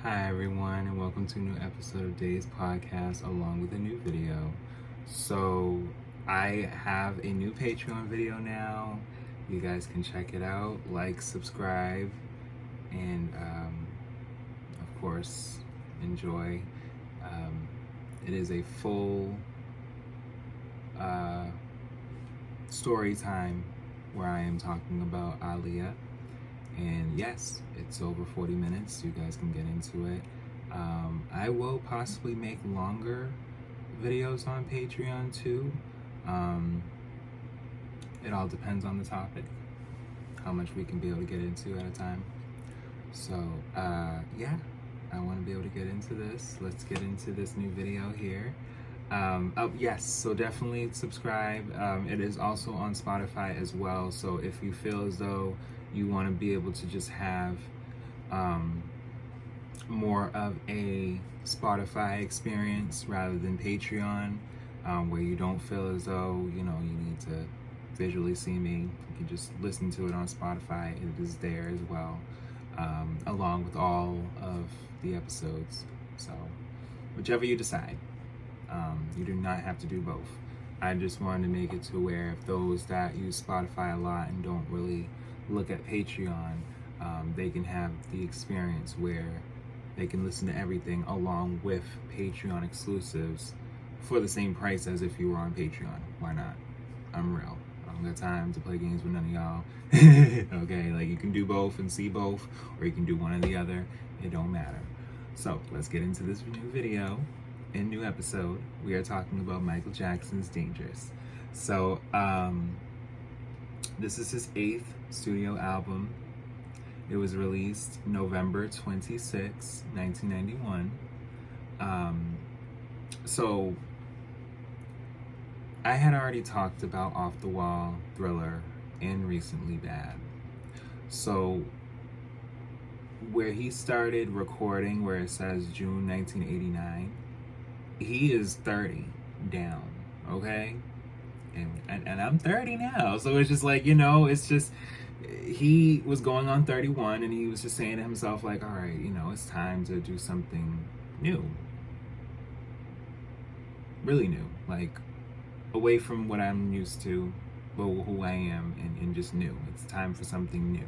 Hi everyone, and welcome to a new episode of Days Podcast along with a new video. So I have a new Patreon video now. You guys can check it out, like, subscribe, and of course enjoy. It is a full story time where I am talking about Aaliyah. And yes, it's over 40 minutes. You guys can get into it. I will possibly make longer videos on Patreon too. It all depends on the topic, how much we can be able to get into at a time. So yeah, I want to be able to get into this. Let's get into this new video here. Yes, so definitely subscribe. It is also on Spotify as well. So if you feel as though you want to be able to just have more of a Spotify experience rather than Patreon, where you don't feel as though you need to visually see me, you can just listen to it on Spotify. It is there as well, along with all of the episodes. So whichever you decide. You do not have to do both. I just wanted to make it to where if those that use Spotify a lot and don't really look at Patreon, they can have the experience where they can listen to everything along with Patreon exclusives for the same price as if you were on Patreon. Why not? I'm real. I don't got time to play games with none of y'all. Okay, like you can do both and see both, or you can do one or the other. It don't matter. So let's get into this new video. In new episode, we are talking about Michael Jackson's Dangerous. So this is his 8th studio album. It was released November 26, 1991. So I had already talked about Off the Wall, Thriller, and Recently Bad. So where he started recording, where it says June 1989, he is 30 down, okay? And I'm 30 now, so it's just like, it's just, he was going on 31, and he was just saying to himself, like, all right, it's time to do something new. Really new, like, away from what I'm used to, but who I am, and just new. It's time for something new.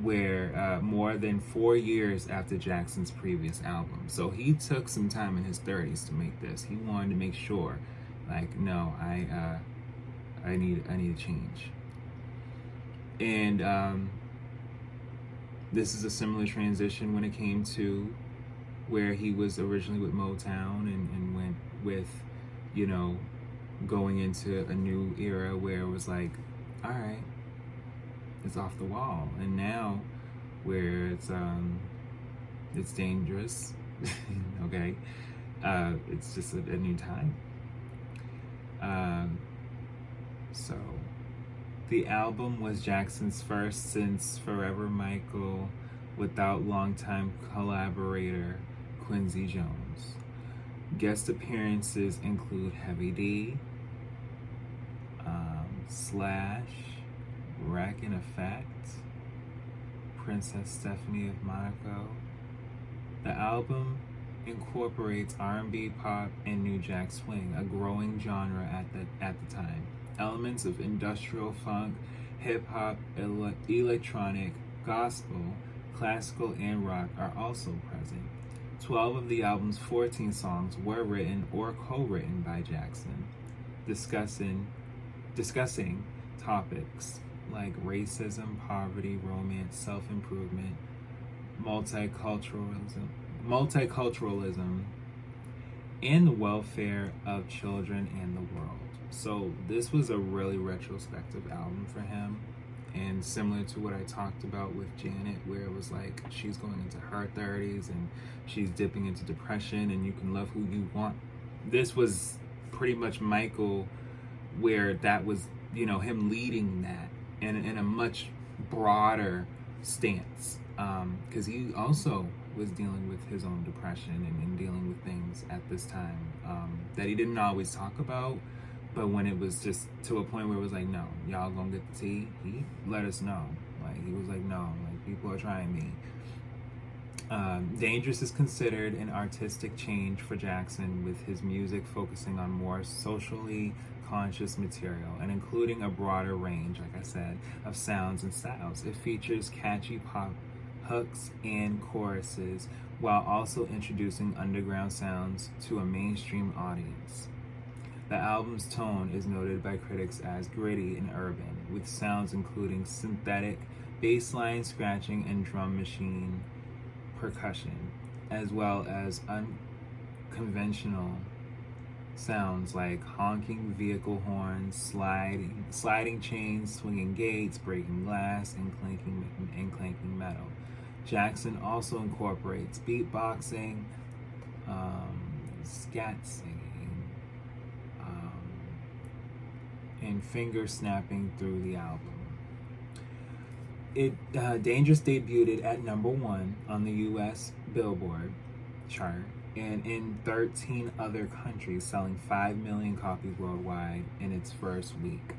Where more than 4 years after Jackson's previous album. So he took some time in his 30s to make this. He wanted to make sure, like, no, I need a change. And this is a similar transition when it came to where he was originally with Motown and went with, going into a new era where it was like, all right, it's off the wall. And now where it's dangerous. Okay, it's just a new time. So the album was Jackson's first since Forever Michael, without longtime collaborator Quincy Jones. Guest appearances include Heavy D, Slash, Rack-N-Effect, Princess Stephanie of Monaco. The album incorporates R&B, pop, and New Jack Swing, a growing genre at the time. Elements of industrial funk, hip-hop, electronic, gospel, classical, and rock are also present. 12 of the album's 14 songs were written or co-written by Jackson, discussing topics like racism, poverty, romance, self-improvement, multiculturalism, and the welfare of children and the world. So this was a really retrospective album for him, and similar to what I talked about with Janet, where it was like she's going into her 30s and she's dipping into depression, and you can love who you want. This was pretty much Michael, where that was, him leading that in a much broader stance, because he also was dealing with his own depression and dealing with things at this time that he didn't always talk about. But when it was just to a point where it was like, no, y'all gonna get the tea, he let us know. Like, he was like, no, like, people are trying me. Dangerous is considered an artistic change for Jackson, with his music focusing on more socially conscious material and including a broader range, like I said, of sounds and styles. It features catchy pop hooks and choruses while also introducing underground sounds to a mainstream audience. The album's tone is noted by critics as gritty and urban, with sounds including synthetic bassline scratching and drum machine percussion, as well as unconventional sounds like honking vehicle horns, sliding chains, swinging gates, breaking glass, and clanking metal. Jackson also incorporates beatboxing, scat singing, and finger snapping through the album. Dangerous debuted at #1 on the U.S. Billboard chart and in 13 other countries, selling 5 million copies worldwide in its first week.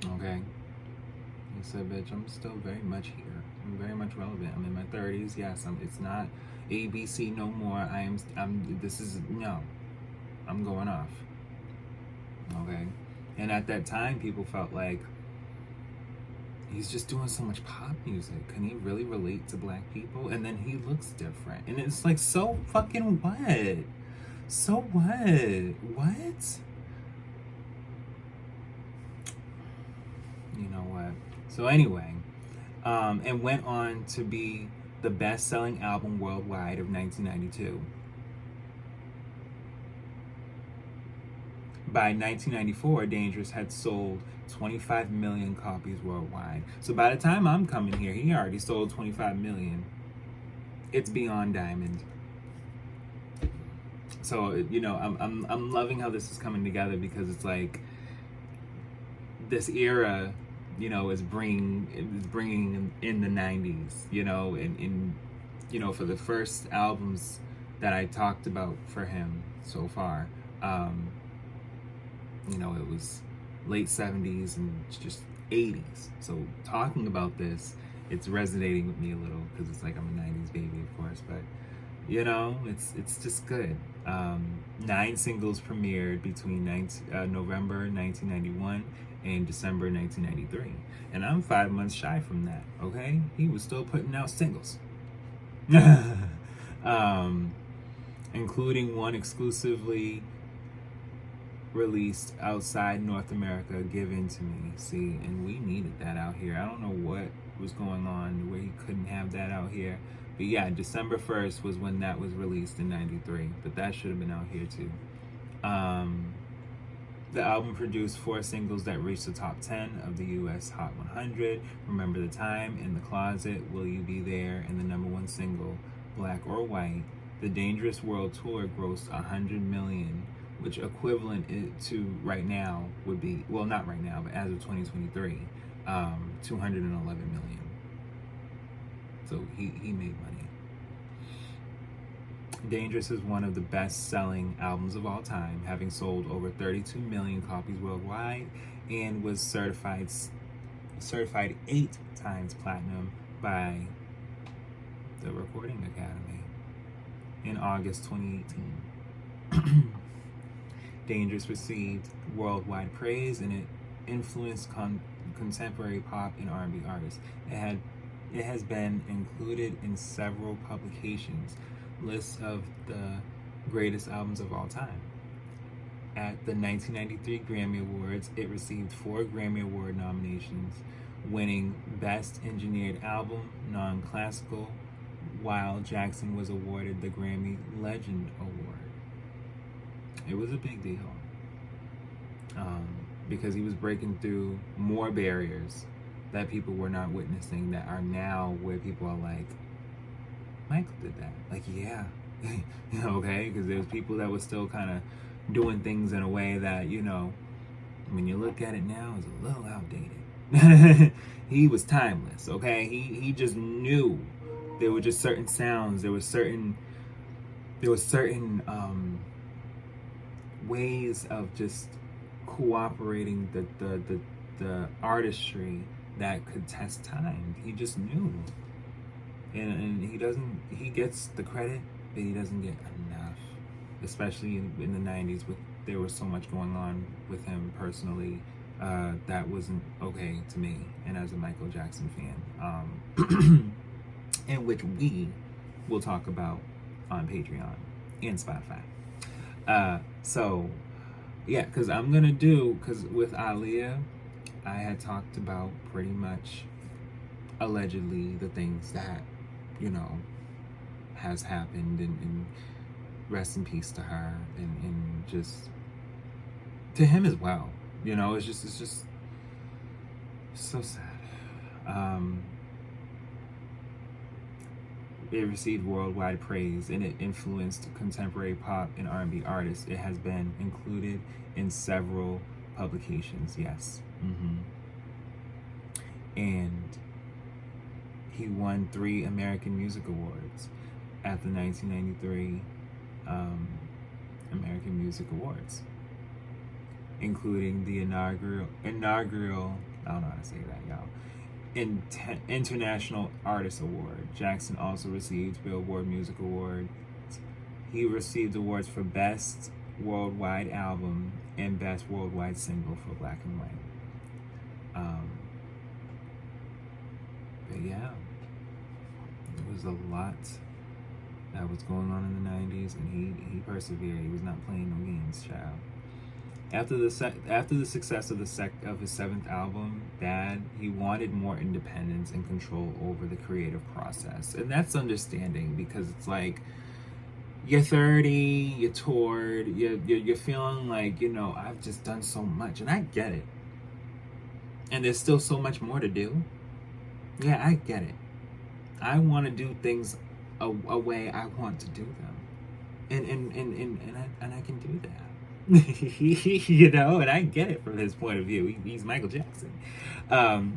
Okay? He said, bitch, I'm still very much here. I'm very much relevant. I'm in my 30s. Yes, it's not ABC no more. I'm going off. Okay? And at that time, people felt like he's just doing so much pop music. Can he really relate to black people? And then he looks different. And it's like, so fucking what? So what? What? You know what? So anyway, and went on to be the best-selling album worldwide of 1992. By 1994, Dangerous had sold 25 million copies worldwide. So by the time I'm coming here, he already sold 25 million. It's beyond diamond. So, you know, I'm loving how this is coming together, because it's like this era, you know, is bringing in the 90s, you know, and you know, for the first albums that I talked about for him so far, you know, it was late 70s and just 80s. So talking about this, it's resonating with me a little, because it's like I'm a 90s baby, of course, but you know, it's just good. 9 singles premiered between November 1991 and December 1993. And I'm 5 months shy from that, okay? He was still putting out singles. Including one exclusively released outside North America, Given to Me. See, and we needed that out here. I don't know what was going on where he couldn't have that out here. But yeah, December 1st was when that was released in 93. But that should have been out here too. The album produced 4 singles that reached the top 10 of the US Hot 100. Remember the Time, In the Closet, Will You Be There, and the #1 single, Black or White. The Dangerous World Tour grossed 100 million, which equivalent to right now would be, well, not right now, but as of 2023, 211 million. So he made money. Dangerous is one of the best-selling albums of all time, having sold over 32 million copies worldwide, and was certified 8 times platinum by the Recording Academy in August 2018. Dangerous received worldwide praise, and it influenced contemporary pop and R&B artists. It has been included in several publications lists of the greatest albums of all time. At the 1993 Grammy Awards, it received 4 Grammy Award nominations, winning Best Engineered Album, Non-Classical, while Jackson was awarded the Grammy Legend Award. It was a big deal, because he was breaking through more barriers that people were not witnessing, that are now where people are like, Michael did that. Like, yeah. Okay? Because there's people that were still kind of doing things in a way that, you know, when you look at it now, is a little outdated. He was timeless, okay? He just knew there were just certain sounds, there was certain ways of just cooperating the artistry that could test time. He just knew. And he gets the credit, but he doesn't get enough. Especially in the 90s, there was so much going on with him personally. That wasn't okay to me, and as a Michael Jackson fan, in which we will talk about on Patreon and Spotify. So yeah, because with Aaliyah, I had talked about pretty much allegedly the things that, has happened, and rest in peace to her, and just to him as well. It's just so sad. It received worldwide praise, and it influenced contemporary pop and R&B artists. It has been included in several publications, yes. And he won 3 American Music Awards at the 1993 American Music Awards, including the inaugural, I don't know how to say that, y'all, International Artist Award. Jackson also received Billboard Music Award. He received awards for Best Worldwide Album and Best Worldwide Single for Black and White. But yeah, there was a lot that was going on in the 90s, and he persevered. He was not playing no games, child. After the success of his 7th album, Bad, he wanted more independence and control over the creative process. And that's understanding, because it's like, you're 30, you're toured, you're feeling like, I've just done so much, and I get it. And there's still so much more to do. Yeah, I get it. I want to do things a way I want to do them. And I can do that. And I get it from his point of view. He's Michael Jackson.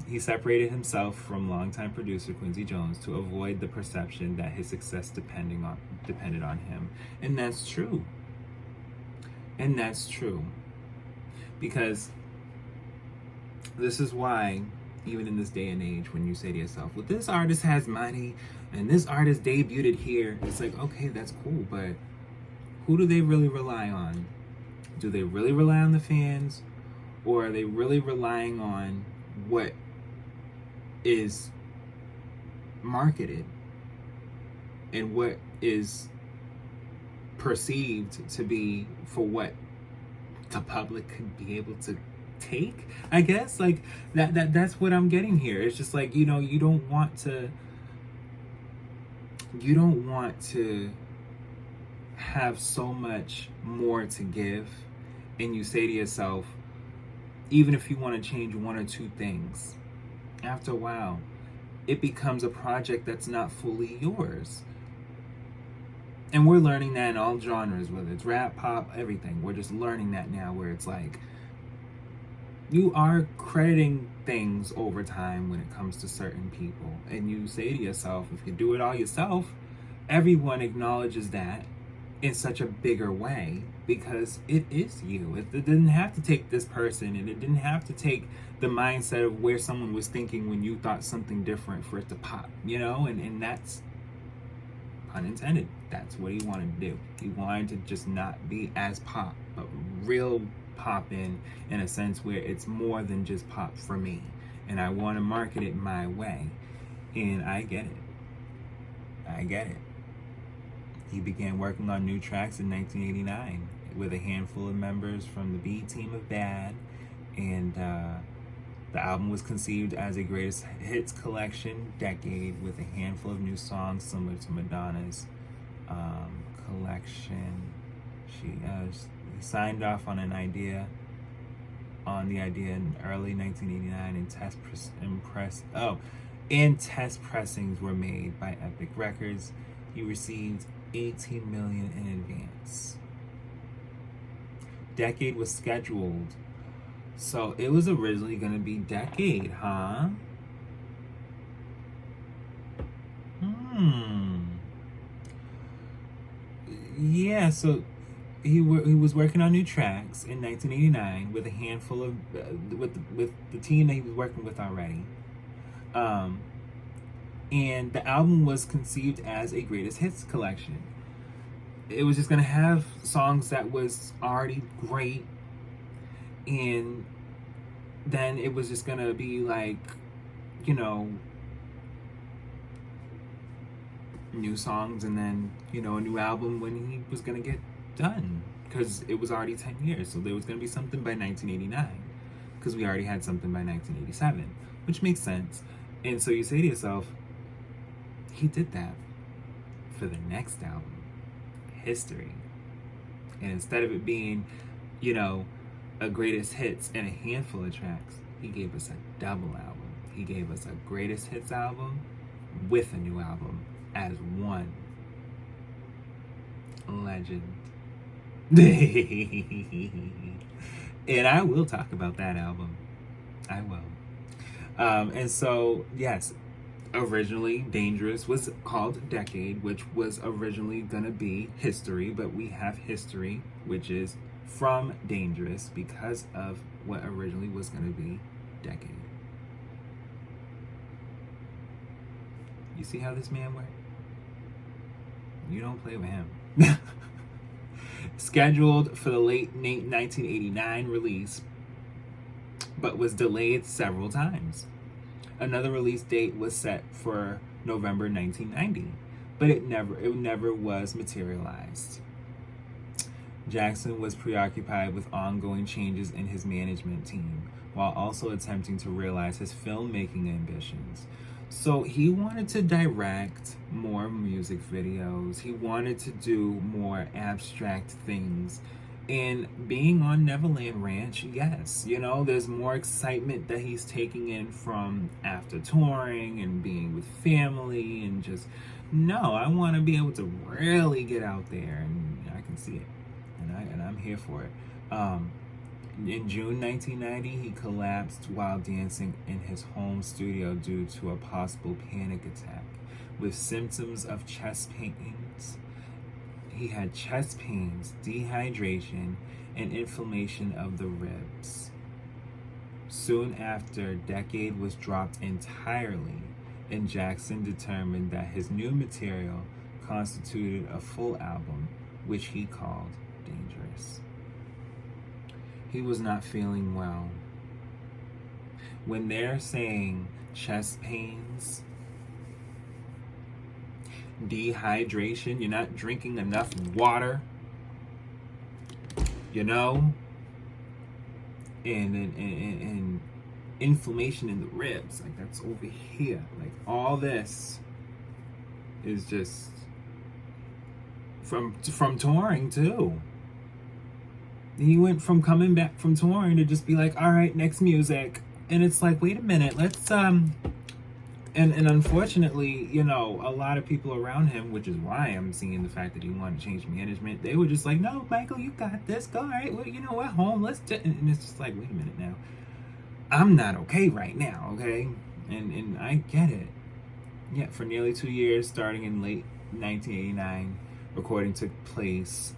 He separated himself from longtime producer Quincy Jones to avoid the perception that his success depended on him. And that's true. Because this is why, even in this day and age, when you say to yourself, well, this artist has money and this artist debuted here, it's like, okay, that's cool, but who do they really rely on? Do they really rely on the fans, or are they really relying on what is marketed and what is perceived to be for what the public could be able to take? I guess like that's what I'm getting here. It's just like, you don't want to have so much more to give, and you say to yourself, even if you want to change 1 or 2 things, after a while it becomes a project that's not fully yours. And we're learning that in all genres, whether it's rap, pop, everything. We're just learning that now, where it's like, you are crediting things over time when it comes to certain people. And you say to yourself, if you do it all yourself, everyone acknowledges that in such a bigger way, because it is you. It didn't have to take this person, and it didn't have to take the mindset of where someone was thinking when you thought something different for it to pop, and that's, pun intended, that's what he wanted to do. He wanted to just not be as pop, but real pop in a sense where it's more than just pop for me, and I want to market it my way. And I get it. He began working on new tracks in 1989 with a handful of members from the B team of Bad, and the album was conceived as a greatest hits collection decade with a handful of new songs similar to Madonna's collection. He signed off on the idea in early 1989, and test pressings were made by Epic Records. He received $18 million in advance. Decade was scheduled, so it was originally going to be Decade, huh? Yeah, so he was working on new tracks in 1989 with a handful of with the team that he was working with already. Um, and the album was conceived as a greatest hits collection. It was just gonna have songs that was already great, and then it was just gonna be like, you know, new songs, and then, you know, a new album when he was gonna get done, because it was already 10 years, so there was gonna be something by 1989, because we already had something by 1987, which makes sense. And so you say to yourself, he did that for the next album, History. And instead of it being, you know, a greatest hits and a handful of tracks, he gave us a double album. He gave us a greatest hits album with a new album as one. Legend. And I will talk about that album. I will. And so, yes, originally Dangerous was called Decade, which was originally gonna be History, but we have History, which is from Dangerous because of what originally was gonna be Decade. You see how this man works? You don't play with him. Scheduled for the late 1989 release, but was delayed several times. Another release date was set for November 1990, but it never was materialized. Jackson was preoccupied with ongoing changes in his management team, while also attempting to realize his filmmaking ambitions. So he wanted to direct more music videos. He wanted to do more abstract things. And being on Neverland Ranch, yes, you know, there's more excitement that he's taking in from after touring and being with family, and just, no, I want to be able to really get out there, and I can see it, and I'm here for it. In June 1990, he collapsed while dancing in his home studio due to a possible panic attack, with symptoms of chest pains. He had chest pains, dehydration, and inflammation of the ribs. Soon after, Decade was dropped entirely, and Jackson determined that his new material constituted a full album, which he called Dangerous. He was not feeling well. When they're saying chest pains, dehydration, you're not drinking enough water, you know, and inflammation in the ribs, like that's over here, like all this is just from touring too. He went from coming back from touring to just be like, all right, next music, and it's like, wait a minute, let's and unfortunately, you know, a lot of people around him, which is why I'm seeing the fact that he wanted to change management, they were just like, no, Michael, you got this, go, all right, well, you know, we're home, let's do, and it's just like, wait a minute now, I'm not okay right now, okay, and I get it. Yeah, for nearly 2 years, starting in late 1989, recording took place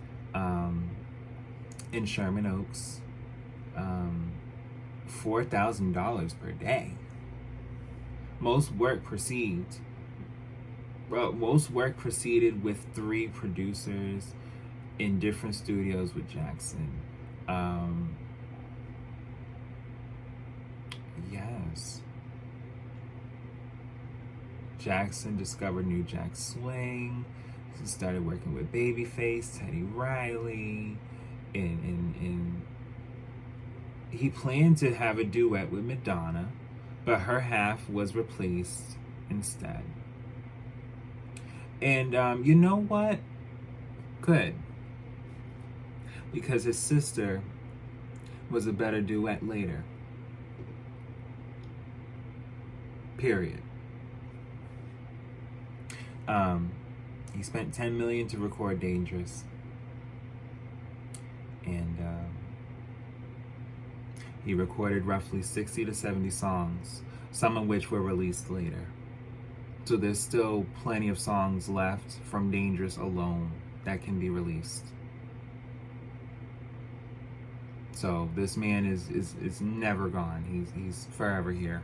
in Sherman Oaks, $4,000 per day. Most work proceeded with 3 producers in different studios with Jackson. Yes. Jackson discovered New Jack Swing. He started working with Babyface, Teddy Riley, and he planned to have a duet with Madonna, but her half was replaced instead. And you know what? Good. Because his sister was a better duet later. Period. He spent $10 million to record Dangerous. And he recorded roughly 60 to 70 songs, some of which were released later. So there's still plenty of songs left from Dangerous alone that can be released. So this man is never gone. He's forever here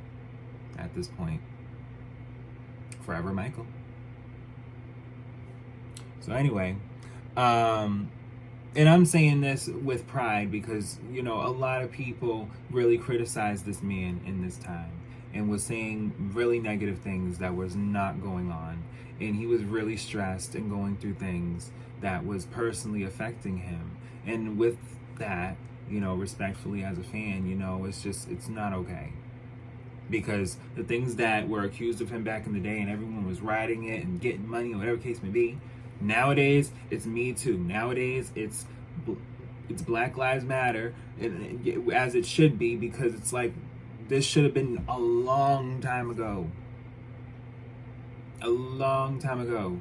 at this point. Forever Michael. So anyway, and I'm saying this with pride because, you know, a lot of people really criticized this man in this time and was saying really negative things that was not going on. And he was really stressed and going through things that was personally affecting him. And with that, you know, respectfully as a fan, you know, it's not okay. Because the things that were accused of him back in the day and everyone was riding it and getting money or whatever case may be, nowadays it's Me Too. Nowadays it's Black Lives Matter, and as it should be, because it's like this should have been a long time ago. A long time ago.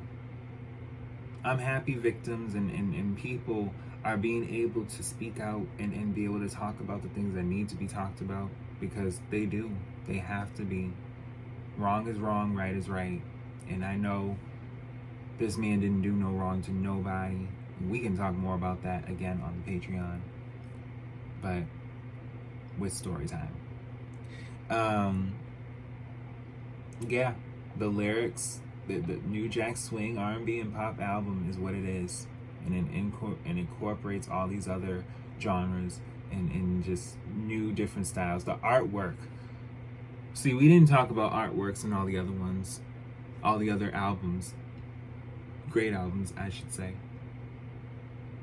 I'm happy victims and people are being able to speak out and be able to talk about the things that need to be talked about, because they do. They have to be. Wrong is wrong, right is right. And I know this man didn't do no wrong to nobody. We can talk more about that again on the Patreon, but with story time. Yeah, the lyrics, the New Jack Swing R&B and pop album is what it is, and it incorporates all these other genres and just new different styles. The artwork. See, we didn't talk about artworks and all the other ones, all the other albums. Great albums, I should say.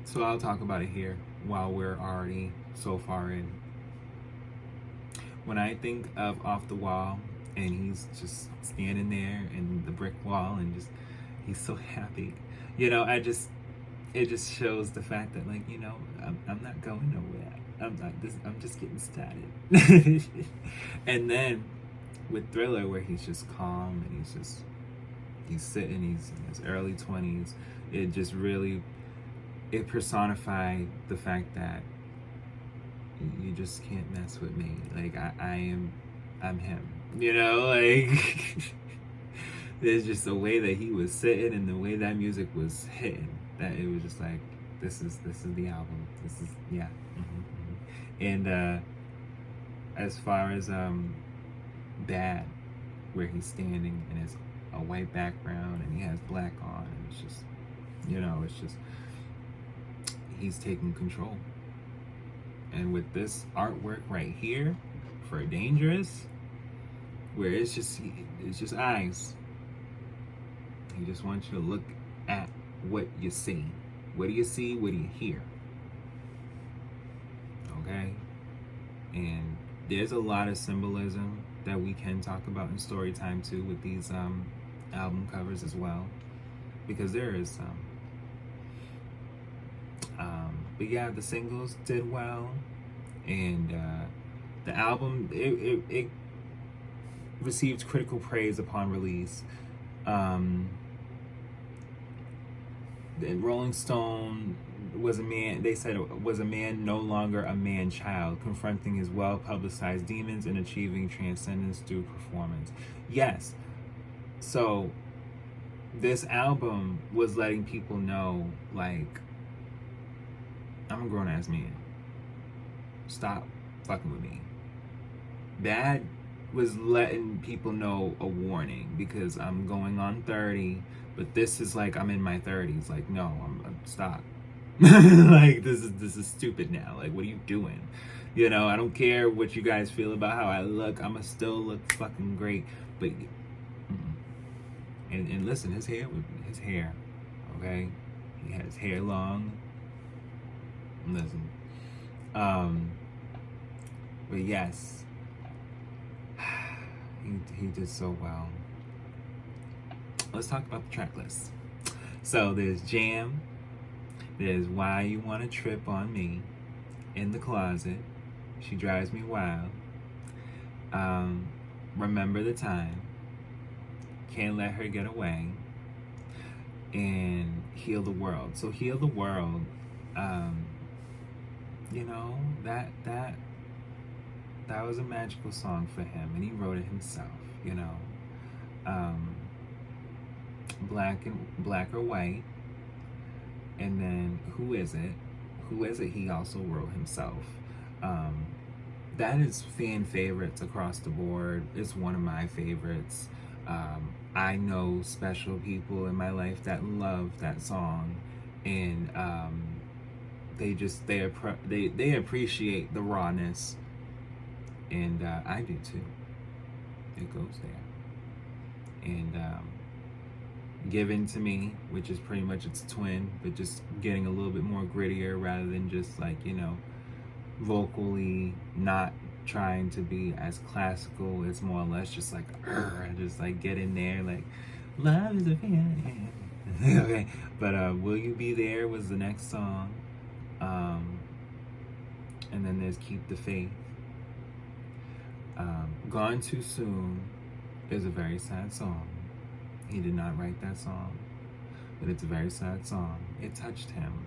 So I'll talk about it here while we're already so far in. When I think of Off the Wall and he's just standing there in the brick wall and just, he's so happy. You know, it just shows the fact that, like, you know, I'm not going nowhere. I'm just getting started. And then with Thriller, where he's just calm and he's sitting, he's in his early 20s, it just really, it personified the fact that you just can't mess with me. Like, I'm him. You know, like, there's just the way that he was sitting and the way that music was hitting, that it was just like, this is the album. This is, yeah. And as far as Bad, where he's standing and it's a white background and he has black on, and it's just, you know, it's just, he's taking control. And with this artwork right here for Dangerous, where it's just eyes. He just wants you to look at what you see. What do you see? What do you hear? Okay? And there's a lot of symbolism that we can talk about in story time too with these album covers as well, because there is some. But yeah, the singles did well, and the album it received critical praise upon release. The Rolling Stone was a man, they said it was a man no longer a man-child, confronting his well-publicized demons and achieving transcendence through performance. Yes, so this album was letting people know, like, I'm a grown-ass man. Stop fucking with me. Bad was letting people know a warning, because I'm going on 30, but this is like I'm in my 30s. Like, no, I'm stop. Like, this is stupid now. Like, what are you doing? You know, I don't care what you guys feel about how I look. I'ma still look fucking great. But and listen, his hair, okay? He had his hair long. Listen. But yes, he did so well. Let's talk about the track list. So there's Jam, there's Why You Wanna Trip on Me, In the Closet, She Drives Me Wild, Remember the Time, Can't Let Her Get Away, and Heal the World. So Heal the World, you know, that was a magical song for him, and he wrote it himself, you know. Black or White, and then Who Is It he also wrote himself. That is fan favorites across the board. It's one of my favorites. I know special people in my life that love that song, and they appreciate the rawness, and I do too. It goes there, and Given to Me, which is pretty much its twin, but just getting a little bit more grittier rather than just like, vocally not trying to be as classical. It's more or less just like, just like get in there, like, love is a feeling. Okay, but Will You Be There was the next song. And then there's Keep the Faith. Gone Too Soon is a very sad song. He did not write that song, but it's a very sad song. It touched him.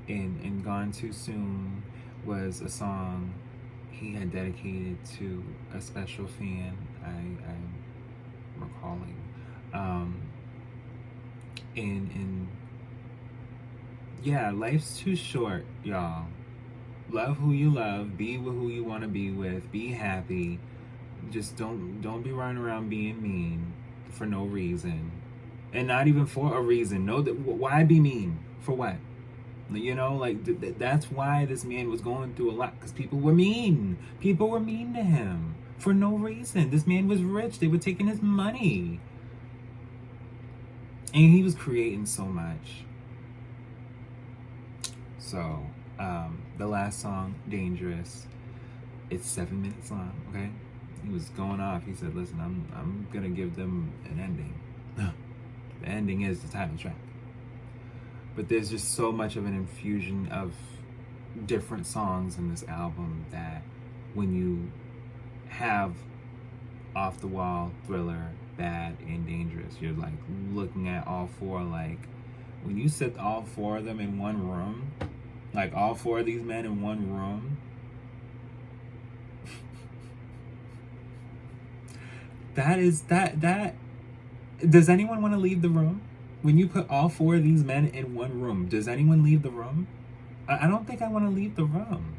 And Gone Too Soon was a song he had dedicated to a special fan, I'm recalling. And yeah, life's too short, y'all. Love who you love, be with who you want to be with, be happy. Just don't be running around being mean for no reason, and not even for a reason. No, why be mean for what? That's why this man was going through a lot, because people were mean. People were mean to him for no reason. This man was rich. They were taking his money, and he was creating so much. So the last song, Dangerous, it's 7 minutes long. Okay, he was going off. He said, listen, I'm gonna give them an ending. The ending is the title track. But there's just so much of an infusion of different songs in this album that when you have Off the Wall, Thriller, Bad, and Dangerous, you're like looking at all four. Like when you set all four of them in one room, like all four of these men in one room, that does anyone want to leave the room? When you put all four of these men in one room, does anyone leave the room? I don't think I want to leave the room.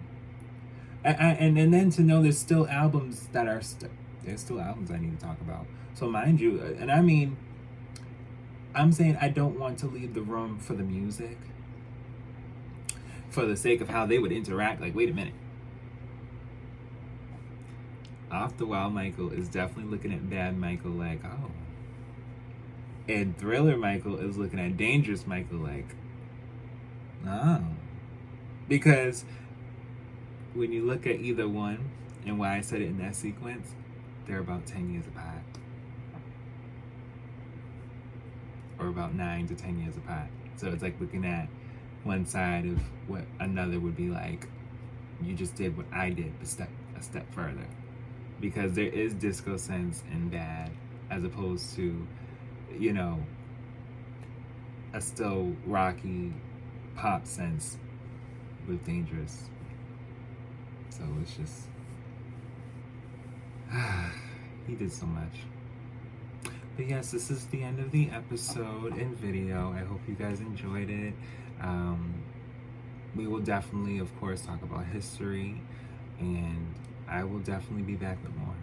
And then to know there's still albums that are there's still albums I need to talk about. So mind you, and I mean, I'm saying I don't want to leave the room for the music, for the sake of how they would interact. Like, wait a minute. Off the Wall Michael is definitely looking at Bad Michael like, oh. And Thriller Michael is looking at Dangerous Michael like, oh. Because when you look at either one, and why I said it in that sequence, they're about 10 years apart. Or about 9 to 10 years apart. So it's like looking at one side of what another would be like. You just did what I did, but a step further. Because there is disco sense in Bad, as opposed to, a still rocky pop sense with Dangerous. So it's just, he did so much. But yes, this is the end of the episode and video. I hope you guys enjoyed it. We will definitely, of course, talk about history, and I will definitely be back with more.